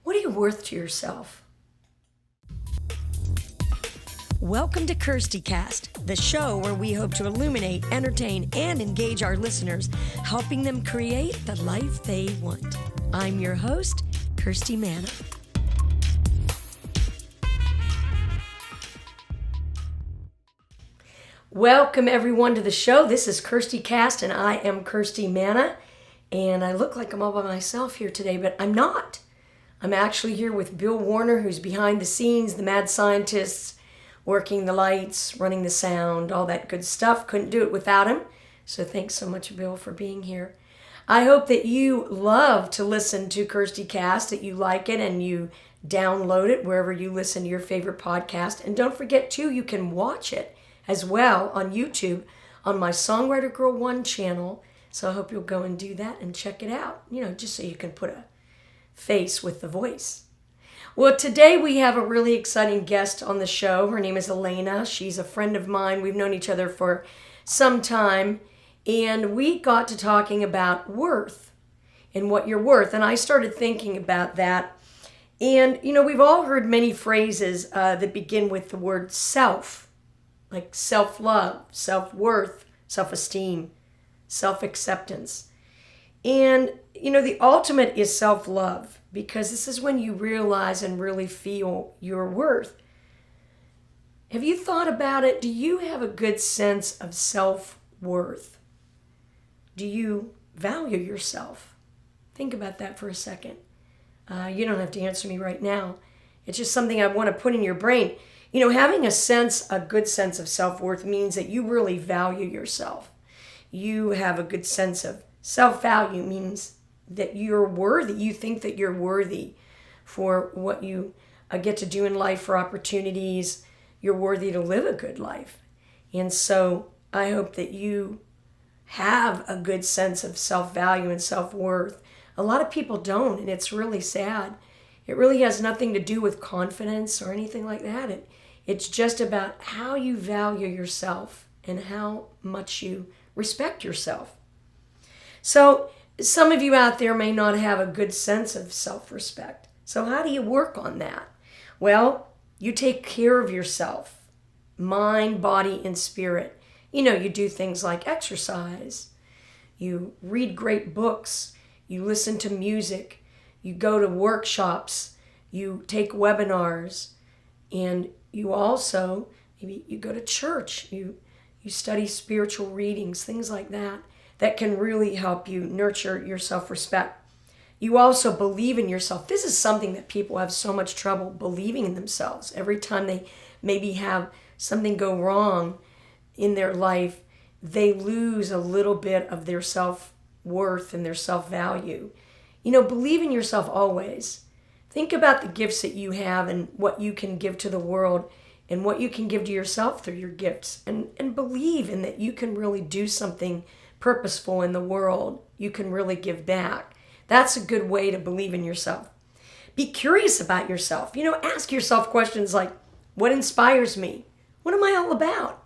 What are you worth to yourself? Welcome to Kirsti Cast, the show where we hope to illuminate, entertain, and engage our listeners, helping them create the life they want. I'm your host, Kirsti Manna. Welcome everyone to the show. This is Kirsti Cast and I am Kirsti Manna. And I look like I'm all by myself here today, but I'm not. I'm actually here with Bill Warner, who's behind the scenes, the mad scientists, working the lights, running the sound, all that good stuff. Couldn't do it without him. So thanks so much, Bill, for being here. I hope that you love to listen to Kirsti Cast, that you like it and you download it wherever you listen to your favorite podcast. And don't forget, too, you can watch it as well on YouTube on my Songwriter Girl 1 channel. So I hope you'll go and do that and check it out, just so you can put a face with the voice. Well, today we have a really exciting guest on the show. Her name is Alayna. She's a friend of mine. We've known each other for some time. And we got to talking about worth and what you're worth. And I started thinking about that. And, we've all heard many phrases that begin with the word self, like self-love, self-worth, self-esteem, self-acceptance. And, the ultimate is self-love, because this is when you realize and really feel your worth. Have you thought about it? Do you have a good sense of self-worth? Do you value yourself? Think about that for a second. You don't have to answer me right now. It's just something I want to put in your brain. Having a good sense of self-worth means that you really value yourself. You have a good sense of self-value, means that you're worthy. You think that you're worthy for what you get to do in life, for opportunities. You're worthy to live a good life. And so I hope that you have a good sense of self-value and self-worth. A lot of people don't, and it's really sad. It really has nothing to do with confidence or anything like that. It's just about how you value yourself and how much you respect yourself. So some of you out there may not have a good sense of self-respect. So how do you work on that? Well, you take care of yourself, mind, body, and spirit. You do things like exercise. You read great books. You listen to music. You go to workshops. You take webinars. And you also, maybe you go to church. You study spiritual readings, things like that can really help you nurture your self-respect. You also believe in yourself. This is something that people have so much trouble believing in themselves. Every time they maybe have something go wrong in their life, they lose a little bit of their self-worth and their self-value. Believe in yourself always. Think about the gifts that you have and what you can give to the world and what you can give to yourself through your gifts. And believe in that you can really do something purposeful in the world. You can really give back. That's a good way to believe in yourself. Be curious about yourself. Ask yourself questions like, what inspires me? What am I all about?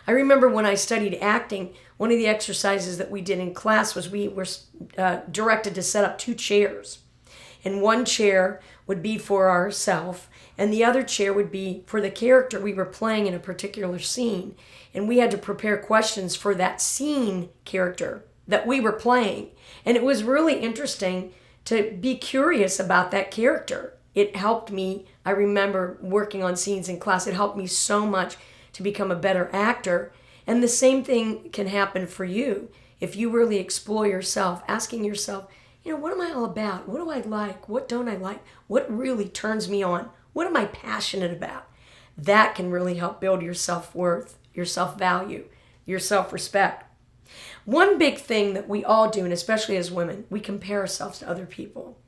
I remember when I studied acting, one of the exercises that we did in class was we were directed to set up 2 chairs. And one chair would be for ourselves, and the other chair would be for the character we were playing in a particular scene. And we had to prepare questions for that scene character that we were playing. And it was really interesting to be curious about that character. It helped me. I remember working on scenes in class. It helped me so much to become a better actor. And the same thing can happen for you if you really explore yourself, asking yourself, what am I all about? What do I like? What don't I like? What really turns me on? What am I passionate about? That can really help build your self-worth, your self-value, your self-respect. One big thing that we all do, and especially as women, we compare ourselves to other people.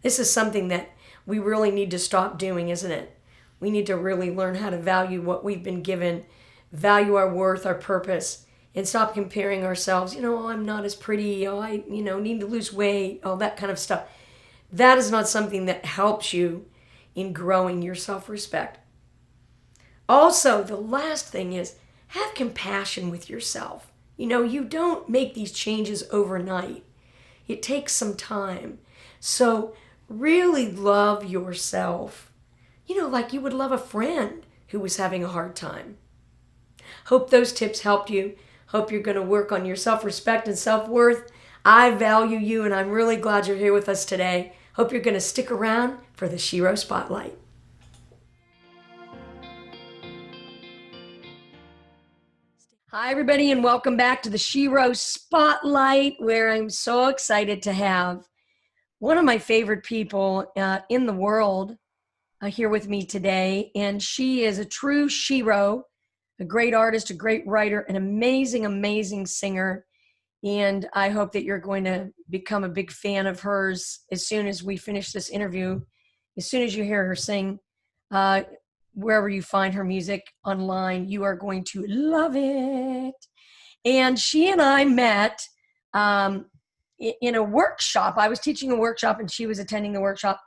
This is something that we really need to stop doing, isn't it? We need to really learn how to value what we've been given, value our worth, our purpose, and stop comparing ourselves. I'm not as pretty. I need to lose weight, all that kind of stuff. That is not something that helps you in growing your self-respect. Also, the last thing is have compassion with yourself. You don't make these changes overnight. It takes some time. So really love yourself. Like you would love a friend who was having a hard time. Hope those tips helped you. Hope you're going to work on your self-respect and self-worth. I value you, and I'm really glad you're here with us today. Hope you're going to stick around for the Shero Spotlight. Hi, everybody, and welcome back to the Shero Spotlight, where I'm so excited to have one of my favorite people in the world here with me today. And she is a true Shero, a great artist, a great writer, an amazing, amazing singer. And I hope that you're going to become a big fan of hers as soon as we finish this interview. As soon as you hear her sing, wherever you find her music online, you are going to love it. And she and I met in a workshop. I was teaching a workshop and she was attending the workshop.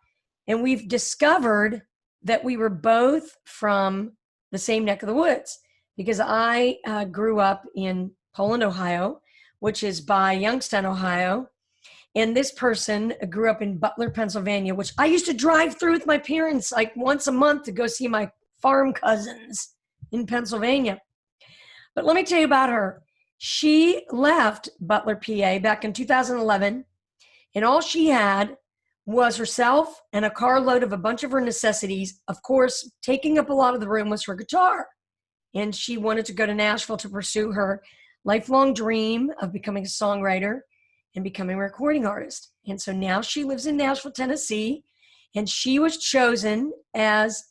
And we've discovered that we were both from the same neck of the woods, because I grew up in Poland, Ohio, which is by Youngstown, Ohio. And this person grew up in Butler, Pennsylvania, which I used to drive through with my parents like once a month to go see my farm cousins in Pennsylvania. But let me tell you about her. She left Butler, PA back in 2011, and all she had was herself and a carload of a bunch of her necessities. Of course, taking up a lot of the room was her guitar. And she wanted to go to Nashville to pursue her lifelong dream of becoming a songwriter and becoming a recording artist. And so now she lives in Nashville, Tennessee, and she was chosen as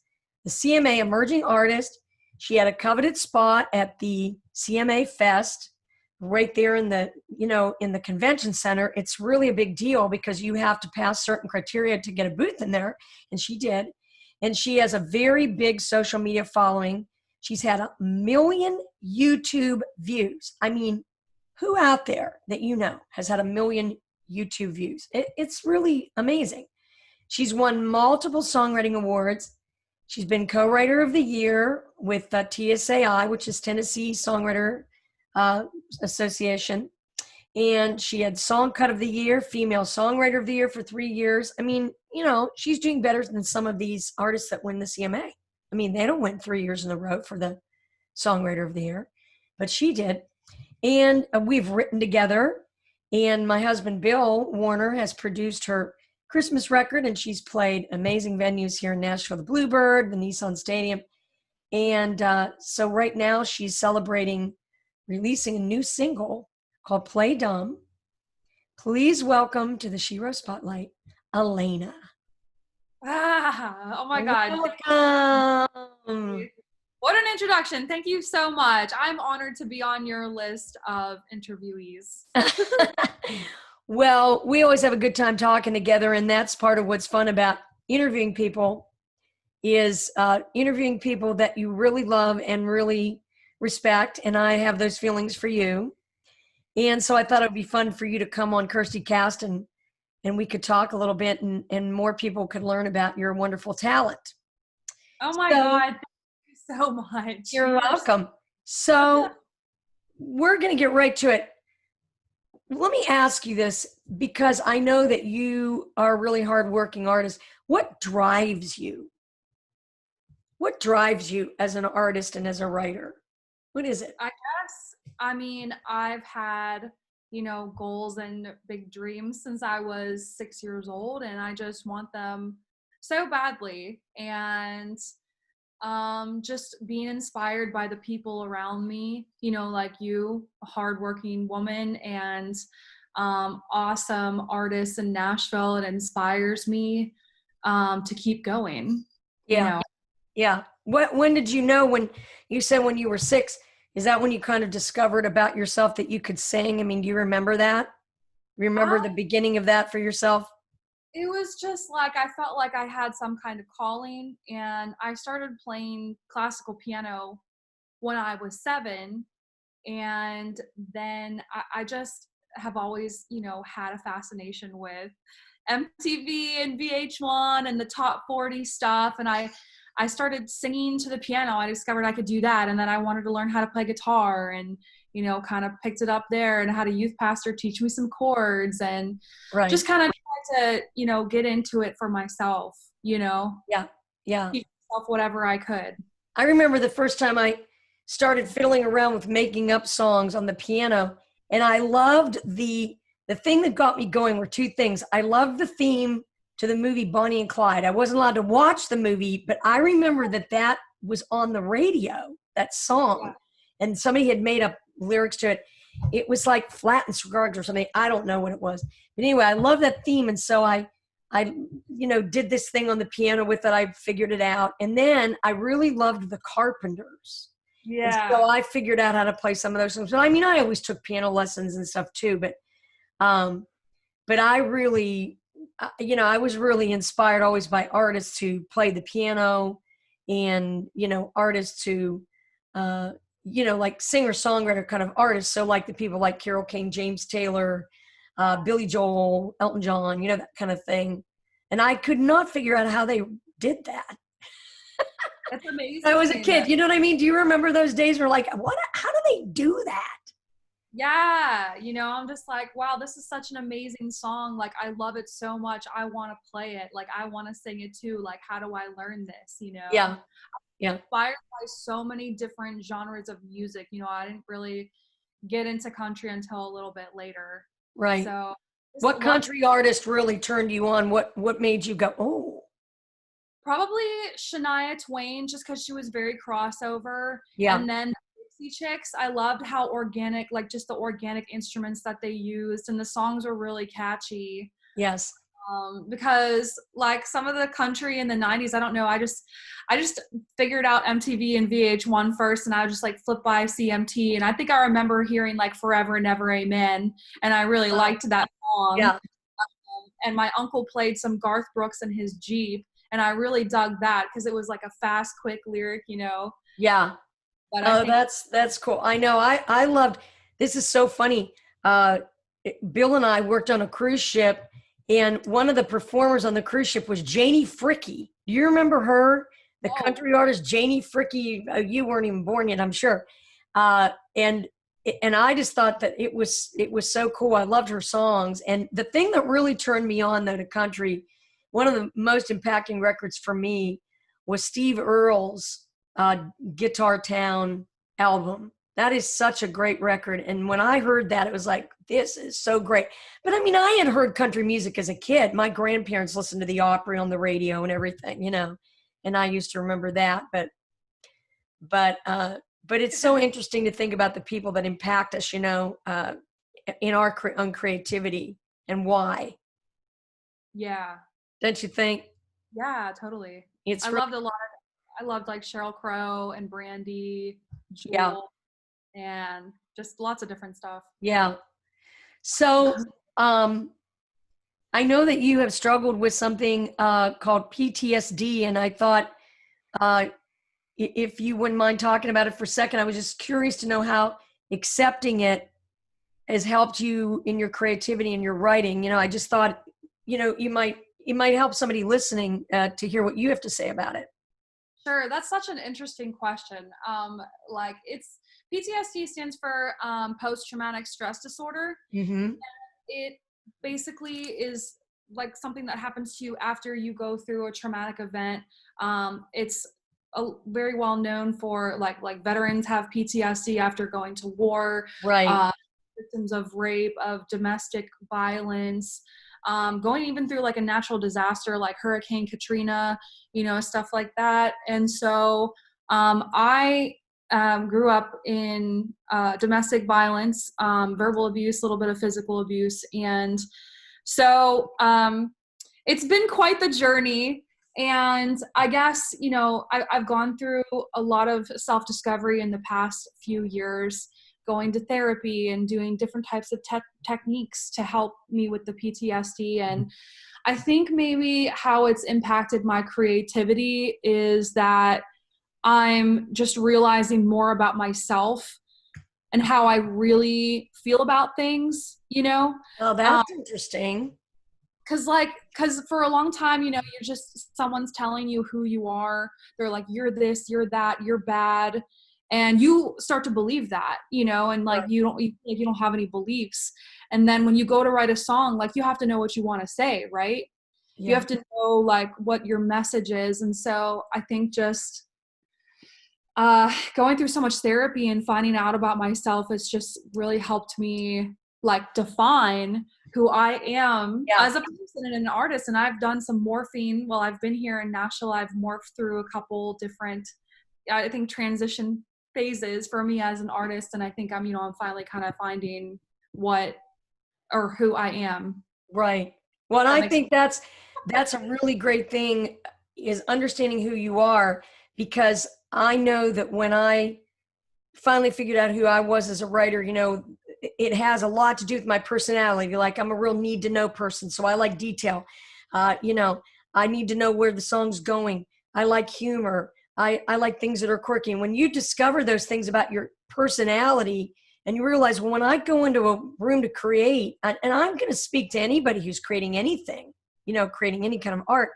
the CMA Emerging Artist. She had a coveted spot at the CMA Fest right there in the convention center. It's really a big deal because you have to pass certain criteria to get a booth in there, and she did. And she has a very big social media following. She's had 1 million YouTube views. I mean, who out there that has had 1 million YouTube views? It's really amazing. She's won multiple songwriting awards. She's been co-writer of the year with TSAI, which is Tennessee Songwriter Association. And she had Song Cut of the Year, Female Songwriter of the Year for 3 years. I mean, she's doing better than some of these artists that win the CMA. I mean, they don't win 3 years in a row for the Songwriter of the Year, but she did. And we've written together, and my husband, Bill Warner, has produced her Christmas record, and she's played amazing venues here in Nashville, the Bluebird, the Nissan Stadium. And so right now she's releasing a new single called Play Dumb. Please welcome to the Shero Spotlight, Alayna. Oh my God. Welcome. What an introduction. Thank you so much. I'm honored to be on your list of interviewees. Well, we always have a good time talking together, and that's part of what's fun about interviewing people is interviewing people that you really love and really respect, and I have those feelings for you. And so I thought it would be fun for you to come on Kirsti Cast and we could talk a little bit and more people could learn about your wonderful talent. Oh my God. Thank you so much. You're welcome. So we're going to get right to it. Let me ask you this, because I know that you are a really hardworking artist. What drives you? What drives you as an artist and as a writer? What is it? I guess, I've had, goals and big dreams since I was 6 years old, and I just want them so badly. And just being inspired by the people around me, like you, a hardworking woman and awesome artist in Nashville. It inspires me to keep going. Yeah. Yeah. When did you know, when you said when you were 6, is that when you kind of discovered about yourself that you could sing? I mean, do you remember that? Remember the beginning of that for yourself? It was just like, I felt like I had some kind of calling, and I started playing classical piano when I was 7. And then I just have always, had a fascination with MTV and VH1 and the top 40 stuff. And I started singing to the piano. I discovered I could do that. And then I wanted to learn how to play guitar and, kind of picked it up there and had a youth pastor teach me some chords and just kind of tried to, get into it for myself, Yeah. Yeah. teach myself whatever I could. I remember the first time I started fiddling around with making up songs on the piano, and I loved the thing that got me going were two things. I loved the theme to the movie Bonnie and Clyde. I wasn't allowed to watch the movie, but I remember that was on the radio, that song, and somebody had made up lyrics to it. It was like Flat and Scruggs or something. I don't know what it was, but anyway, I love that theme, and so I did this thing on the piano with it. I figured it out. And then I really loved the Carpenters. And Yeah. so I figured out how to play some of those songs. So, I mean, I always took piano lessons and stuff too, um, but I really, I was really inspired always by artists who play the piano and, artists who, like singer-songwriter kind of artists. So like the people like Carole King, James Taylor, Billy Joel, Elton John, that kind of thing. And I could not figure out how they did that. That's amazing. I was a kid, you know what I mean? Do you remember those days where like, how do they do that? Yeah. I'm just like, wow, this is such an amazing song. Like, I love it so much. I want to play it. Like, I want to sing it too. Like, how do I learn this? Yeah. Yeah. Inspired by so many different genres of music. I didn't really get into country until a little bit later. Right. So what country artist really turned you on? What made you go, oh? Probably Shania Twain, just because she was very crossover. Yeah. And then the Dixie Chicks, I loved how organic, like just the organic instruments that they used, and the songs were really catchy. Yes. Because like some of the country in the 90s, I don't know, I just figured out MTV and VH1 first, and I would just like flip by CMT, and I think I remember hearing like Forever and Ever Amen, and I really liked that song. Yeah. And my uncle played some Garth Brooks in his Jeep, and I really dug that because it was like a fast, quick lyric, Yeah. But that's cool. I know. I loved, this is so funny. Bill and I worked on a cruise ship, and one of the performers on the cruise ship was Janie Fricke. Do you remember her? The country artist Janie Fricke. You weren't even born yet, I'm sure. And I just thought that it was so cool. I loved her songs. And the thing that really turned me on though to country, one of the most impacting records for me was Steve Earle's Guitar Town album. That is such a great record. And when I heard that, it was like, this is so great. But I mean, I had heard country music as a kid. My grandparents listened to the Opry on the radio and everything, and I used to remember that. But it's so interesting to think about the people that impact us, in our creativity and why. Yeah. Don't you think? Yeah, totally. I loved a lot. I loved like Sheryl Crow and Brandy, Jewel, and just lots of different stuff. Yeah. So, I know that you have struggled with something called PTSD, and I thought if you wouldn't mind talking about it for a second, I was just curious to know how accepting it has helped you in your creativity and your writing. I just thought, it might help somebody listening to hear what you have to say about it. Sure, that's such an interesting question. Like it's PTSD stands for post-traumatic stress disorder. Mm-hmm. It basically is like something that happens to you after you go through a traumatic event. It's very well known for like veterans have PTSD after going to war. Right. Victims of rape, of domestic violence. Going even through like a natural disaster like Hurricane Katrina, stuff like that. And so I grew up in domestic violence, verbal abuse, a little bit of physical abuse. And so it's been quite the journey. And I guess, I've gone through a lot of self-discovery in the past few years, going to therapy and doing different types of techniques to help me with the PTSD. And I think maybe how it's impacted my creativity is that I'm just realizing more about myself and how I really feel about things, Oh, that's interesting. Cause for a long time, you're just, someone's telling you who you are. They're like, you're this, you're that, you're bad. and you start to believe that, and like Sure. you don't have any beliefs. And then when you go to write a song, like you have to know what you want to say, right? You Yeah. have to know like what your message is. And so I think just going through so much therapy and finding out about myself has just really helped me like define who I am Yeah. as a person and an artist. And I've done some morphine while I've been here in Nashville. I've morphed through a couple different, I think, transition phases for me as an artist. And I think I'm finally kind of finding what or who I am. Right. Well, and That I makes think that's a really great thing is understanding who you are, because I know that when I finally figured out who I was as a writer, it has a lot to do with my personality. Like I'm a real need to know person. So I like detail. I need to know where the song's going. I like humor. I like things that are quirky. And when you discover those things about your personality and you realize, well, when I go into a room to create, and I'm going to speak to anybody who's creating anything, creating any kind of art,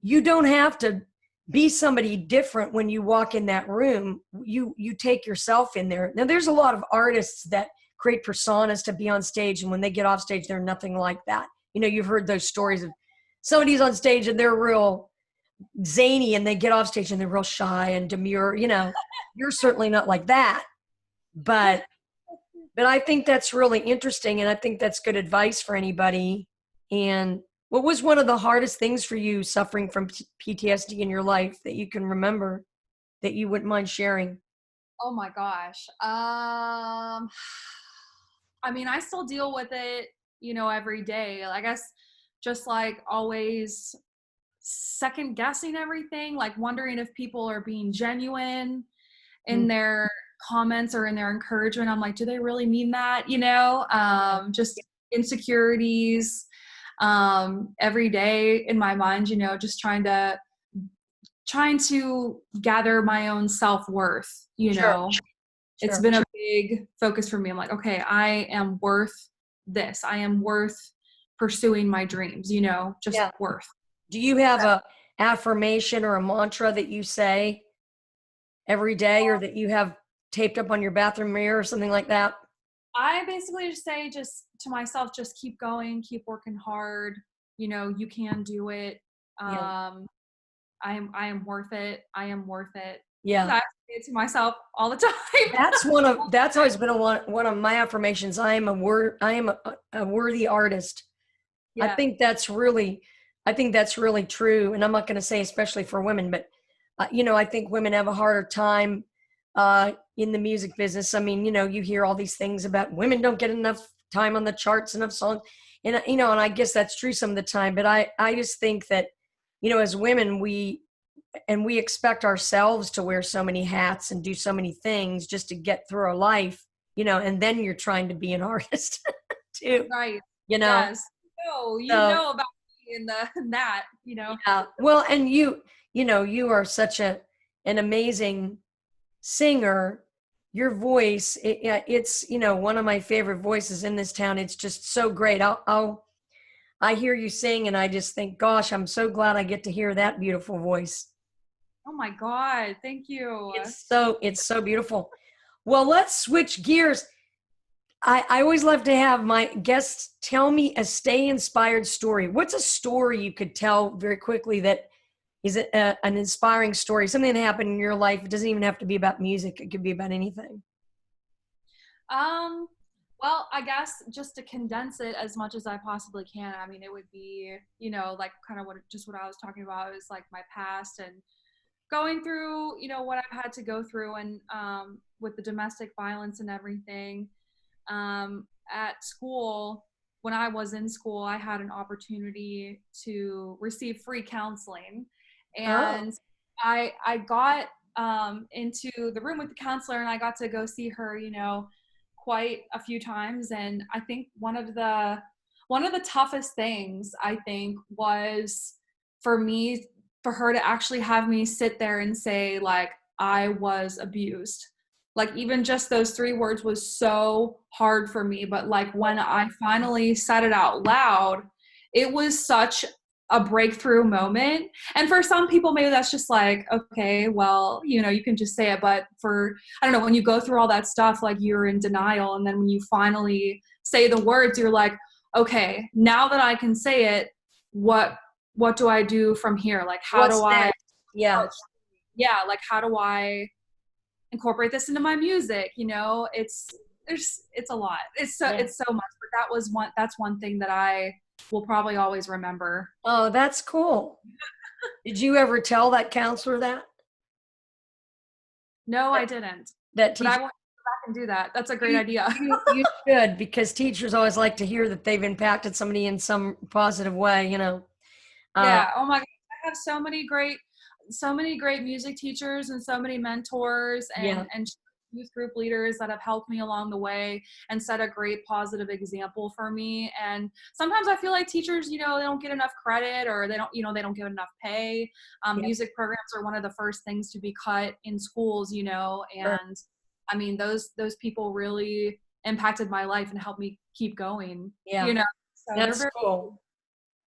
you don't have to be somebody different when you walk in that room. You take yourself in there. Now there's a lot of artists that create personas to be on stage, and when they get off stage they're nothing like that. You've heard those stories of somebody's on stage and they're real zany, and they get off stage and they're real shy and demure. You're certainly not like that, but I think that's really interesting, and I think that's good advice for anybody. And what was one of the hardest things for you suffering from PTSD in your life that you can remember that you wouldn't mind sharing? Oh my gosh. I mean, I still deal with it, every day. I guess just like always second guessing everything, like wondering if people are being genuine in Mm, their comments or in their encouragement. I'm like, do they really mean that? Just insecurities every day in my mind, just trying to gather my own self-worth. sure, It's sure. been a big focus for me. I'm like, okay, I am worth this. I am worth pursuing my dreams, just Yeah. worth. Do you have a affirmation or a mantra that you say every day, or that you have taped up on your bathroom mirror or something like that? I basically just say just to myself, just keep going, keep working hard. You can do it. Yeah. I am worth it. I am worth it. Yeah. I say it to myself all the time. That's always been one of my affirmations. I am a worthy artist. I Yeah. think that's really, I think that's really true. And I'm not going to say especially for women, but I think women have a harder time in the music business. I mean, you hear all these things about women don't get enough time on the charts, enough songs, and and I guess that's true some of the time. But I just think that as women we expect ourselves to wear so many hats and do so many things just to get through our life, and then you're trying to be an artist too, Right. you know. Yes. No, you So know about me in the in that. yeah, well, and you are such an amazing singer. Your voice, yeah, it's one of my favorite voices in this town. It's just so great. I hear you sing and I just think, gosh, I'm so glad I get to hear that beautiful voice. Oh my God. Thank you. It's so beautiful. Well, let's switch gears. I always love to have my guests tell me a stay inspired story. What's a story you could tell very quickly that is an inspiring story, something that happened in your life? It doesn't even have to be about music. It could be about anything. Um, well, I guess just to condense it as much as I possibly can, I mean, it would be, like kind of what I was talking about is like my past and going through, what I've had to go through and with the domestic violence and everything. At school, when I was in school, I had an opportunity to receive free counseling, Oh, and I got into the room with the counselor, and I got to go see her, quite a few times. And I think one of the toughest things I think was for her to actually have me sit there and say like I was abused. Like even just those three words was so hard for me, but like when I finally said it out loud, it was such a breakthrough moment. And for some people, maybe that's just like, okay, well, you can just say it. But I don't know, when you go through all that stuff, like you're in denial. And then when you finally say the words, you're like, okay, now that I can say it, what do I do from here? Like, how What's do I, next? Yeah. yeah, like, how do I incorporate this into my music? It's a lot. Yeah. It's so much, but that's one thing that I will probably always remember. Oh, that's cool. Did you ever tell that counselor that? No, That, I didn't, that but I teacher? want to go back and do that. That's a great You, idea. you should, because teachers always like to hear that they've impacted somebody in some positive way, Uh, Yeah. Oh my God. I have so many great music teachers and so many mentors yeah, and youth group leaders that have helped me along the way and set a great positive example for me. And sometimes I feel like teachers, they don't get enough credit, or they don't get enough pay. yeah, Music programs are one of the first things to be cut in schools, sure. and I mean, those people really impacted my life and helped me keep going, Yeah, so they're that's very, cool. Well,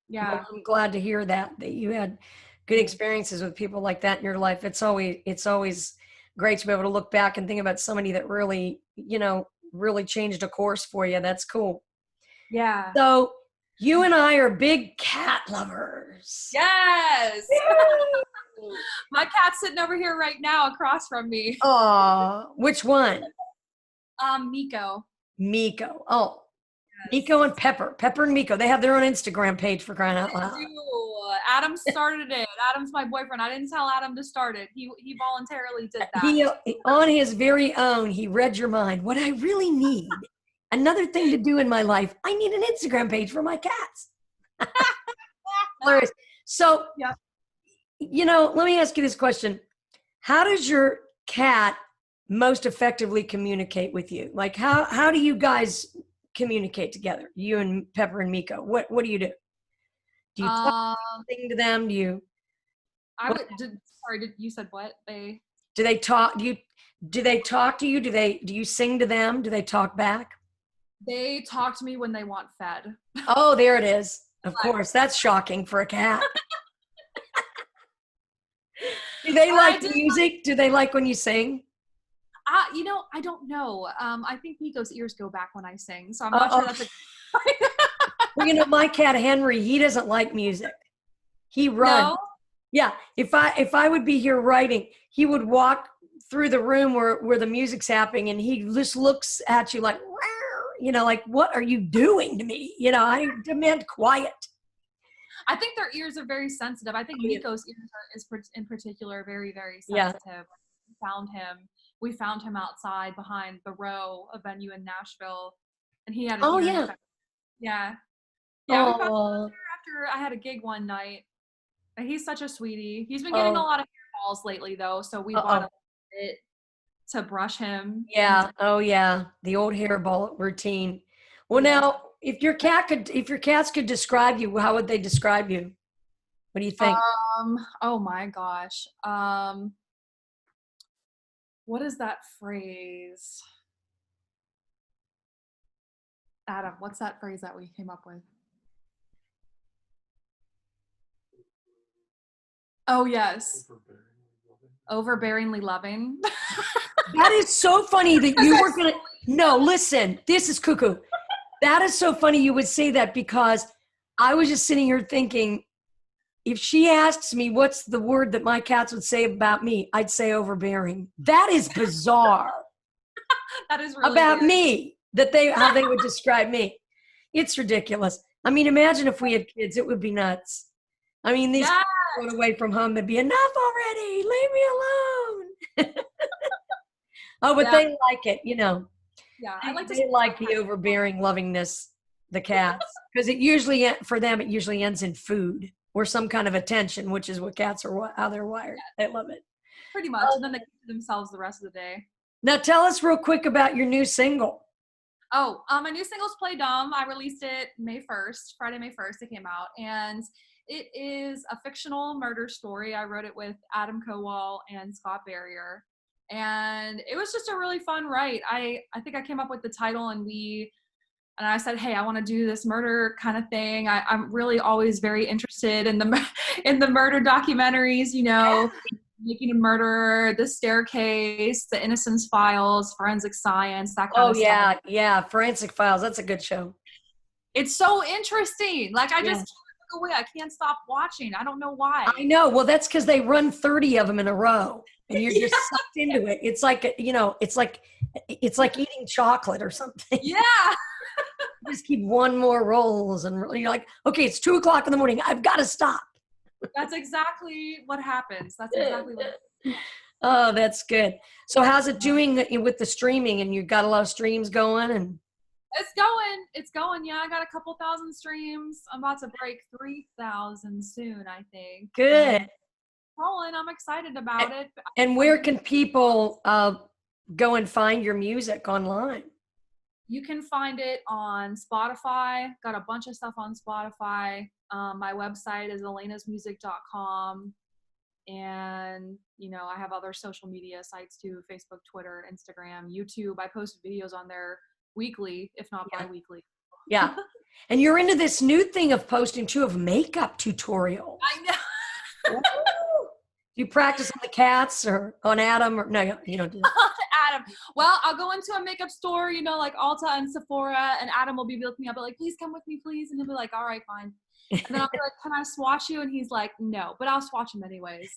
yeah. I'm glad to hear that you had good experiences with people like that in your life. It's always great to be able to look back and think about somebody that really, really changed a course for you. That's cool. Yeah. So you and I are big cat lovers. Yes. Yay! My cat's sitting over here right now across from me. Aw, which one? Miko. Miko. Oh, Yes. Miko and Pepper. Pepper and Miko. They have their own Instagram page, for crying out loud. Adam started it. Adam's my boyfriend. I didn't tell Adam to start it. He voluntarily did that. He, on his very own, he read your mind. What I really need, another thing to do in my life, I need an Instagram page for my cats. Hilarious. So, Yeah. let me ask you this question. How does your cat most effectively communicate with you? Like, how do you guys communicate together? You and Pepper and Miko. What do you do? Do you talk Um, anything to them? I What would. Sorry. You said what? do they talk? Do they talk to you? Do you sing to them? Do they talk back? They talk to me when they want fed. Oh, there it is. Of course, that's shocking for a cat. Do they I like did. music? Do they like when you sing? I don't know. I think Miko's ears go back when I sing, so I'm not Uh-oh. sure that's a. Well, my cat Henry, he doesn't like music. He runs. No. Yeah, if I would be here writing, he would walk through the room where the music's happening, and he just looks at you like, "Rawr," like, what are you doing to me? I demand quiet. I think their ears are very sensitive. I think Oh, yeah. Miko's ears in particular very, very Yeah. sensitive. We found him outside behind the Row, a venue in Nashville, and he had a Oh, hearing yeah. effect. Yeah, yeah, we found him out Oh, there after I had a gig one night. And he's such a sweetie. He's been getting a oh, lot of hairballs lately, though, so we bought uh-oh. a bit to brush him. And Yeah. Oh, yeah. The old hairball routine. Well, yes, now, if your cats could describe you, how would they describe you? What do you think? oh my gosh, what is that phrase? Adam, what's that phrase that we came up with? Oh, yes. Overbearingly loving. That is so funny that you were going to. No, listen, this is cuckoo. That is so funny you would say that, because I was just sitting here thinking, if she asks me what's the word that my cats would say about me, I'd say overbearing. That is bizarre. That is really About weird. me, how they would describe me. It's ridiculous. I mean, imagine if we had kids, it would be nuts. I mean, these Yeah, run away from home, they'd be, enough already, leave me alone. Oh, but yeah, they like it, yeah. I They, like to they spend like time. the overbearing lovingness, the cats, because for them, it usually ends in food or some kind of attention, which is what cats are, how they're wired. They love it. Pretty much, and then they keep to themselves the rest of the day. Now, tell us real quick about your new single. Oh, my new single's Play Dumb. I released it Friday, May 1st, it came out. And it is a fictional murder story. I wrote it with Adam Kowal and Scott Barrier. And it was just a really fun write. I think I came up with the title, and and I said, hey, I want to do this murder kind of thing. I'm really always very interested in the in the murder documentaries, you know, Making a Murderer, The Staircase, The Innocence Files, Forensic Science, that kind Oh of stuff. yeah. Forensic Files. That's a good show. It's so interesting. Like I just Yeah. can't look away. I can't stop watching. I don't know why. I know. Well, that's because they run 30 of them in a row, and you're just Yeah. sucked into it. It's like, it's like eating chocolate or something. Yeah. You just keep one more rolls, and you're like, okay, it's 2:00 in the morning. I've got to stop. That's exactly what happens. That's exactly what happens. Oh, that's good. So how's it doing with the streaming? And you've got a lot of streams going, and It's going. It's going. Yeah, I got a couple thousand streams. I'm about to break 3,000 soon, I think. good. Rolling. I'm excited about it. And where can people go and find your music online? You can find it on Spotify. Got a bunch of stuff on Spotify. My website is alaynasmusic.com. And, you know, I have other social media sites too, Facebook, Twitter, Instagram, YouTube. I post videos on there weekly, if not bi-weekly. Yeah. And you're into this new thing of posting too, of makeup tutorials. I know. Do you practice on the cats or on Adam? Or no, you don't do that. Adam. Well, I'll go into a makeup store, you know, like Ulta and Sephora, and Adam will be with me. I'll be like, please come with me, please. And he'll be like, all right, fine. And then I'll be like, can I swatch you? And he's like, no, but I'll swatch him anyways.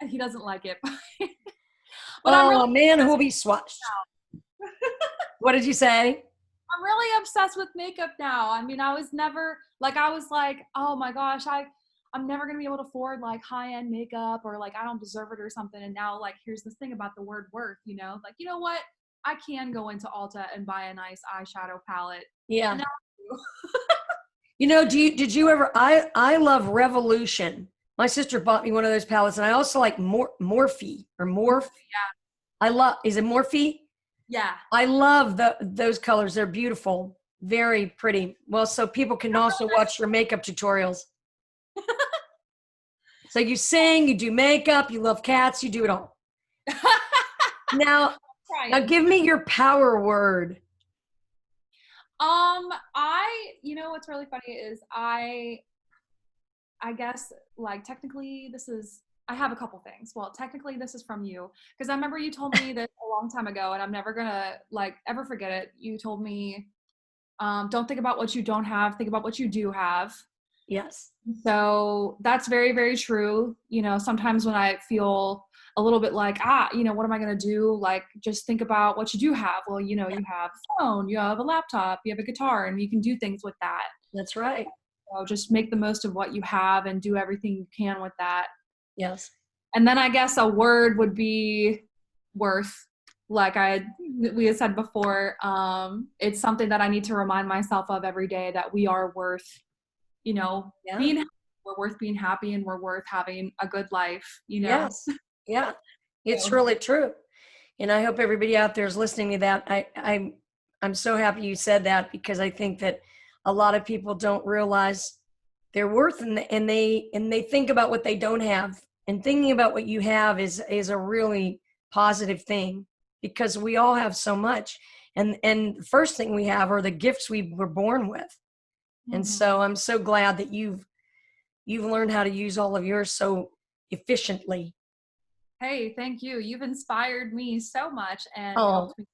And he doesn't like it. But Oh, man, who will be swatched? What did you say? I'm really obsessed with makeup now. I mean, I was like, oh my gosh, I'm never going to be able to afford like high-end makeup, or like I don't deserve it or something. And now like, here's this thing about the word worth, you know, like, you know what? I can go into Ulta and buy a nice eyeshadow palette. Yeah. And now You know, did you ever, I love Revolution. My sister bought me one of those palettes, and I also like Morphe or Morphe. Yeah. Is it Morphe? Yeah. I love those colors. They're beautiful. Very pretty. Well, so people can also watch your makeup tutorials. So you sing, you do makeup, you love cats, you do it all. Now give me your power word. You know, what's really funny is I guess like technically I have a couple things. Well, technically this is from you, because I remember you told me this a long time ago, and I'm never gonna like ever forget it. You told me, don't think about what you don't have, think about what you do have. Yes. So that's very, very true. You know, sometimes when I feel a little bit like, you know, what am I going to do? Like, just think about what you do have. Well, you know, you have a phone, you have a laptop, you have a guitar, and you can do things with that. That's right. So just make the most of what you have and do everything you can with that. Yes. And then I guess a word would be worth. Like we had said before, it's something that I need to remind myself of every day, that we are worth, you know, we're worth being happy, and we're worth having a good life, you know? Yes. Yeah. It's really true. And I hope everybody out there is listening to that. I'm so happy you said that, because I think that a lot of people don't realize their worth, and they think about what they don't have, and thinking about what you have is a really positive thing, because we all have so much. And the first thing we have are the gifts we were born with. Mm-hmm. And so I'm so glad that you've learned how to use all of yours so efficiently. Hey, thank you. You've inspired me so much and helped me.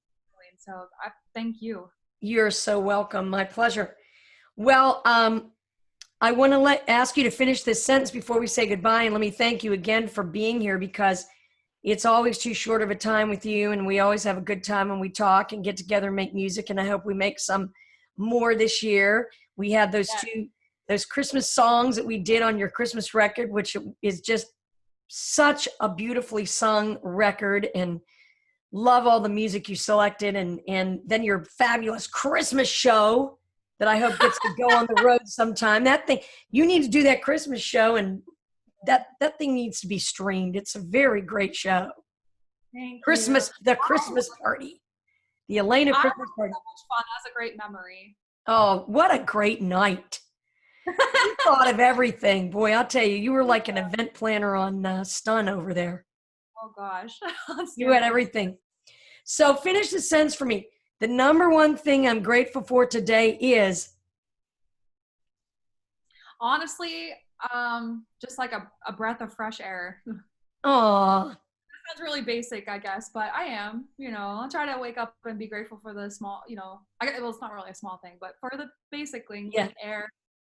So I thank you. You're so welcome. My pleasure. Well, I want to ask you to finish this sentence before we say goodbye. And let me thank you again for being here, because it's always too short of a time with you. And we always have a good time when we talk and get together and make music. And I hope we make some more this year. We had those Christmas songs that we did on your Christmas record, which is just such a beautifully sung record, and love all the music you selected, and then your fabulous Christmas show that I hope gets to go on the road sometime. That thing, you need to do that Christmas show, and that thing needs to be streamed. It's a very great show. Thank you. The Christmas party, the Alayna Christmas party. So much fun. That's a great memory. Oh, what a great night. You thought of everything. Boy, I'll tell you, you were like an event planner on Stun over there. Oh, gosh. You had everything. So finish the sentence for me. The number one thing I'm grateful for today is? Honestly, just like a breath of fresh air. Oh, Sounds really basic, I guess, but I am. I try to wake up and be grateful for the small. Well, it's not really a small thing, but for the basic things yeah, like air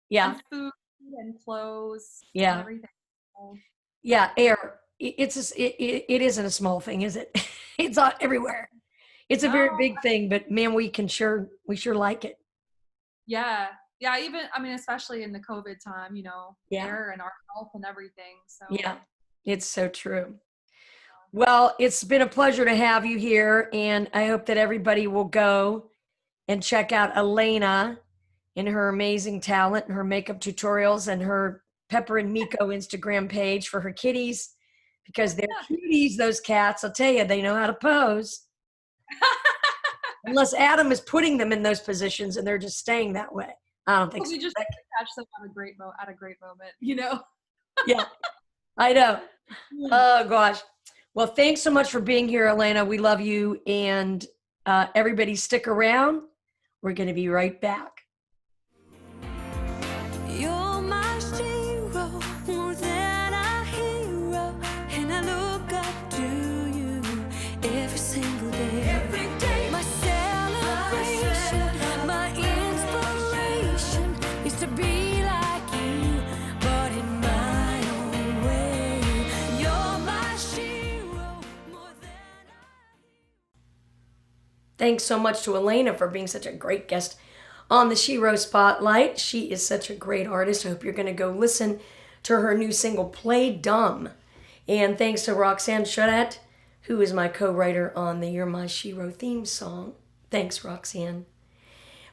yeah, and food and clothes and yeah, everything. So, yeah. Air. It isn't a small thing, is it? It's everywhere. It's a very no, big thing, but man, we sure like it. yeah, yeah. Even I mean, especially in the COVID time, Yeah, air and our health and everything. So yeah. It's so true. Well, it's been a pleasure to have you here, and I hope that everybody will go and check out Alayna and her amazing talent and her makeup tutorials and her Pepper and Miko Instagram page for her kitties, because they're cuties, those cats. I'll tell you, they know how to pose. Unless Adam is putting them in those positions and they're just staying that way. I don't think so. we just catch them at a great moment. Yeah, I know. Oh, gosh. Well, thanks so much for being here, Alayna. We love you. And everybody stick around. We're going to be right back. You're my hero, more than a hero, and I look up to you every single day. Every day, my celebration, my inspiration is to be like you, but in my own way. You're my hero, more than Thanks so much to Alayna for being such a great guest on the Shero Spotlight. She is such a great artist. I hope you're going to go listen to her new single, Play Dumb. And thanks to Roxanne Chodet, who is my co-writer on the You're My Shero theme song. Thanks, Roxanne.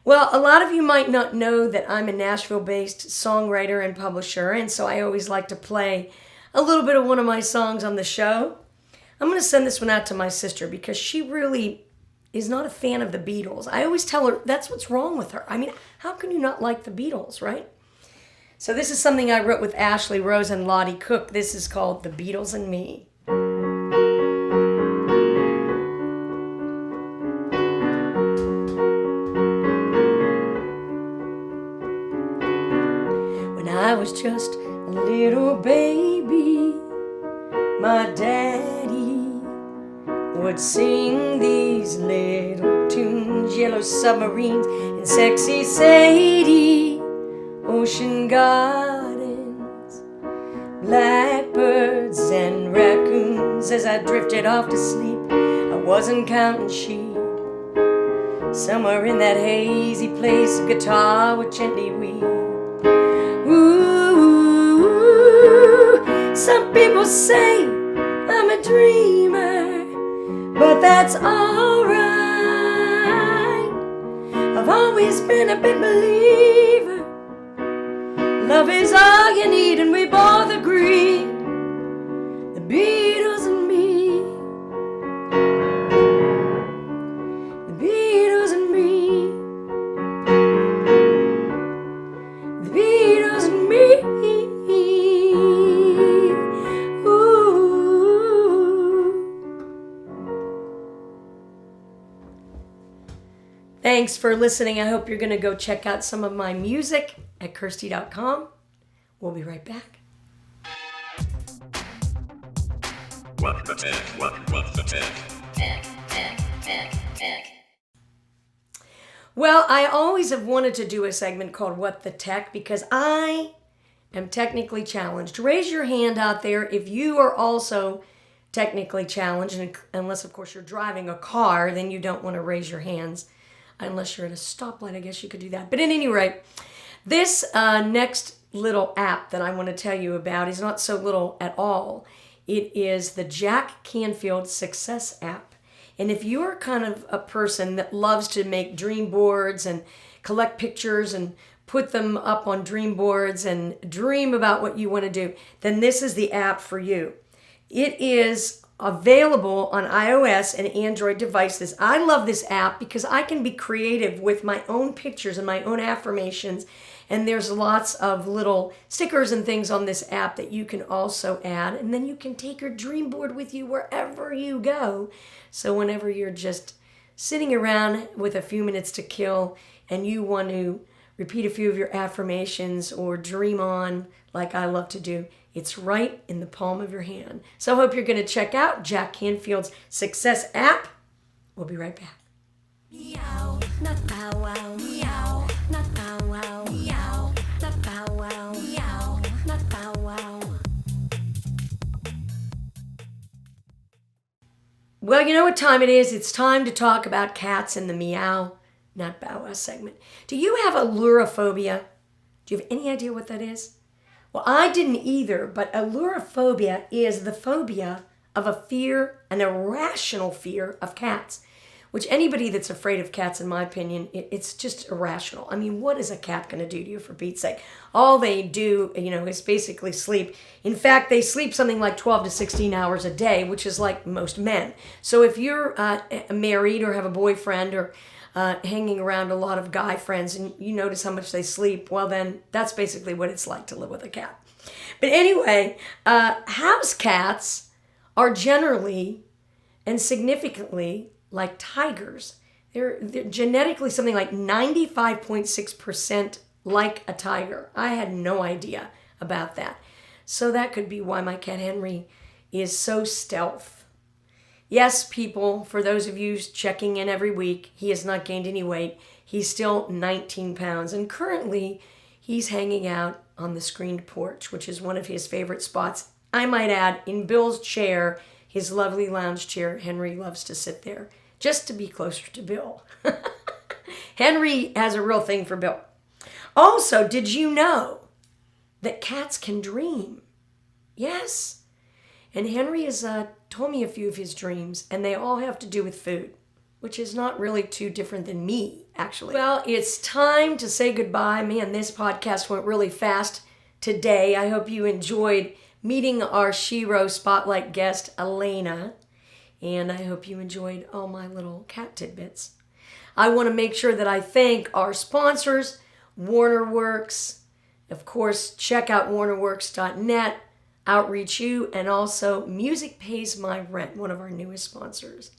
Well, a lot of you might not know that I'm a Nashville-based songwriter and publisher, and so I always like to play a little bit of one of my songs on the show. I'm going to send this one out to my sister because she really is not a fan of the Beatles. I always tell her that's what's wrong with her. I mean, how can you not like the Beatles, right? So this is something I wrote with Ashley Rose and Lottie Cook. This is called The Beatles and Me. When I was just a little baby, my daddy would sing these little tunes, Yellow Submarines and Sexy Sadie, Ocean Gardens, blackbirds and raccoons. As I drifted off to sleep, I wasn't counting sheep. Somewhere in that hazy place, a guitar would gently weep. Ooh, some people say I'm a dreamer, but that's alright. I've always been a big believer. Love is all you need, and we both agree. The Beatles and me. The Beatles and me. The Beatles and me. Thanks for listening. I hope you're going to go check out some of my music at Kirsti.com. We'll be right back. What the tech? What the tech? Well, I always have wanted to do a segment called What the Tech because I am technically challenged. Raise your hand out there if you are also technically challenged, and unless, of course, you're driving a car, then you don't want to raise your hands. Unless you're at a stoplight, I guess you could do that. But at any rate, this next little app that I want to tell you about is not so little at all. It is the Jack Canfield Success app. And if you're kind of a person that loves to make dream boards and collect pictures and put them up on dream boards and dream about what you want to do, then this is the app for you. It is available on iOS and Android devices. I love this app because I can be creative with my own pictures and my own affirmations. And there's lots of little stickers and things on this app that you can also add. And then you can take your dream board with you wherever you go. So whenever you're just sitting around with a few minutes to kill and you want to repeat a few of your affirmations or dream on like I love to do, it's right in the palm of your hand. So I hope you're going to check out Jack Canfield's Success app. We'll be right back. Meow, not bow wow. Meow, not bow wow. Meow, not bow wow. Meow, not bow wow. Well, you know what time it is? It's time to talk about cats in the Meow Not Bow Wow segment. Do you have allurophobia? Do you have any idea what that is? Well, I didn't either, but allurophobia is the phobia of a fear, an irrational fear of cats, which anybody that's afraid of cats, in my opinion, it's just irrational. I mean, what is a cat going to do to you, for Pete's sake? All they do, is basically sleep. In fact, they sleep something like 12 to 16 hours a day, which is like most men. So if you're married or have a boyfriend or hanging around a lot of guy friends and you notice how much they sleep, well then that's basically what it's like to live with a cat. But anyway, house cats are generally and significantly like tigers. They're genetically something like 95.6% like a tiger. I had no idea about that. So that could be why my cat Henry is so stealth. Yes, people, for those of you checking in every week, he has not gained any weight. He's still 19 pounds, and currently he's hanging out on the screened porch, which is one of his favorite spots. I might add, in Bill's chair, his lovely lounge chair, Henry loves to sit there just to be closer to Bill. Henry has a real thing for Bill. Also, did you know that cats can dream? Yes. And Henry has told me a few of his dreams, and they all have to do with food, which is not really too different than me, actually. Well, it's time to say goodbye. Man, this podcast went really fast today. I hope you enjoyed meeting our Shero Spotlight guest, Alayna, and I hope you enjoyed all my little cat tidbits. I want to make sure that I thank our sponsors, WarnerWorks. Of course, check out warnerworks.net, Outreach U, and also Music Pays My Rent, one of our newest sponsors.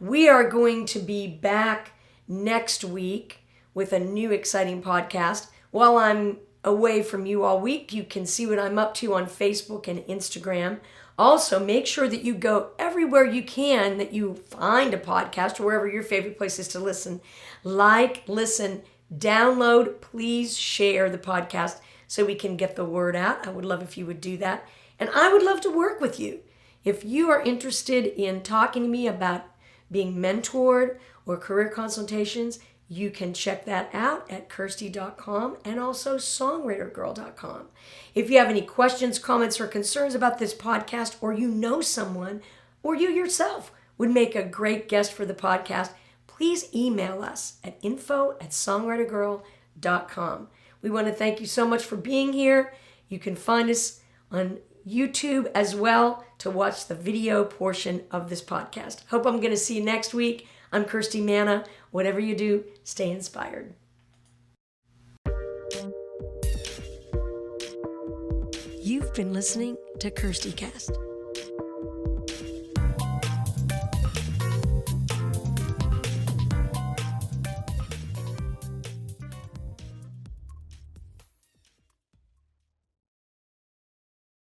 We are going to be back next week with a new exciting podcast. While I'm away from you all week, you can see what I'm up to on Facebook and Instagram. Also, make sure that you go everywhere you can, that you find a podcast or wherever your favorite place is to listen. Like, listen, download, please share the podcast so we can get the word out. I would love if you would do that. And I would love to work with you. If you are interested in talking to me about being mentored or career consultations, you can check that out at Kirsti.com and also songwritergirl.com. If you have any questions, comments, or concerns about this podcast, or you know someone, or you yourself would make a great guest for the podcast, please email us at info@songwritergirl.com. We want to thank you so much for being here. You can find us on YouTube as well to watch the video portion of this podcast. Hope I'm going to see you next week. I'm Kirsti Manna. Whatever you do, stay inspired. You've been listening to Kirsti Cast.